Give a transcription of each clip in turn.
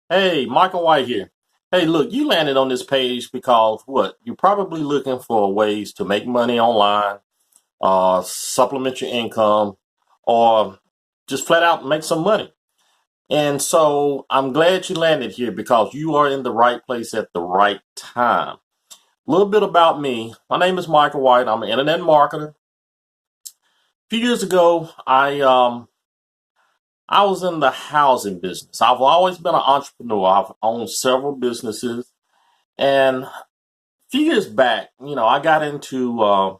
Hey, Micah White here. Hey, look, you landed on this page because what? You're probably looking for ways to make money online, supplement your income, or just flat out make some money. And so I'm glad you landed here because you are in the right place at the right time. A little bit about me. My name is Micah White. I'm an internet marketer. A few years ago, I was in the housing business. I've always been an entrepreneur. I've owned several businesses. And a few years back, I got into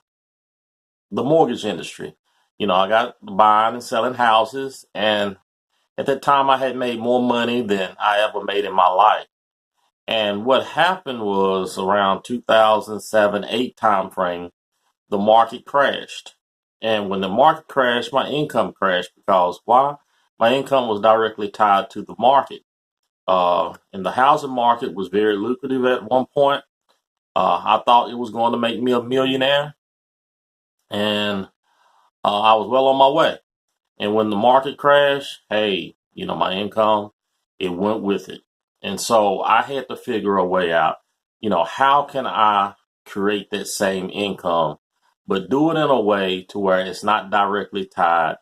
the mortgage industry. I got buying and selling houses. And at that time, I had made more money than I ever made in my life. And what happened was around 2007, 8 timeframe, the market crashed. And when the market crashed, my income crashed because why? My income was directly tied to the market. And the housing market was very lucrative at one point. I thought it was going to make me a millionaire, and I was well on my way. And when the market crashed, hey, my income, it went with it. And so I had to figure a way out. How can I create that same income, but do it in a way to where it's not directly tied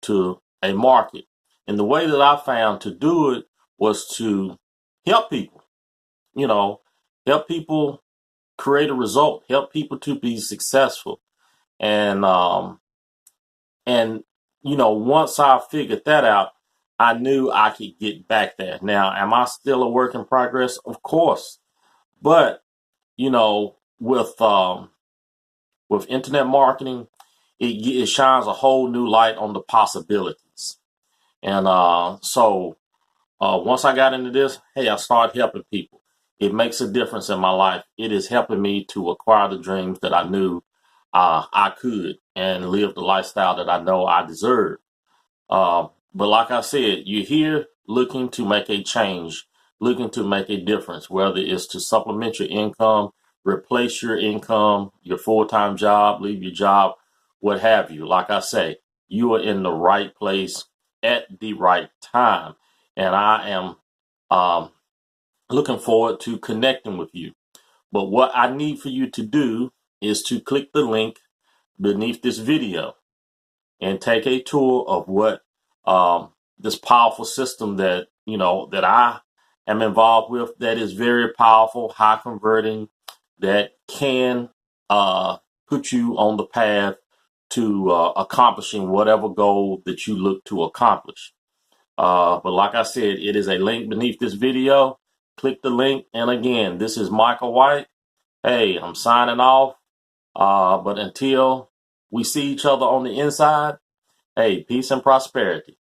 to a market? And the way that I found to do it was to help people, you know, help people create a result, help people to be successful. And once I figured that out, I knew I could get back there. Now, am I still a work in progress? Of course. But, with internet marketing, it shines a whole new light on the possibilities. And once I got into this, hey, I started helping people. It makes a difference in my life. It is helping me to acquire the dreams that I knew I could and live the lifestyle that I know I deserve. But like I said, you're here looking to make a change, looking to make a difference, whether it's to supplement your income, replace your income, your full-time job, leave your job, what have you. Like I say, you are in the right place at the right time. And I am um, looking forward to connecting with you. But what I need for you to do is to click the link beneath this video and take a tour of what this powerful system that I am involved with, that is very powerful, high converting, that can put you on the path to accomplishing whatever goal that you look to accomplish. But like I said, it is a link beneath this video. Click the link. And again, this is Michael White. Hey, I'm signing off. But until we see each other on the inside, hey, peace and prosperity.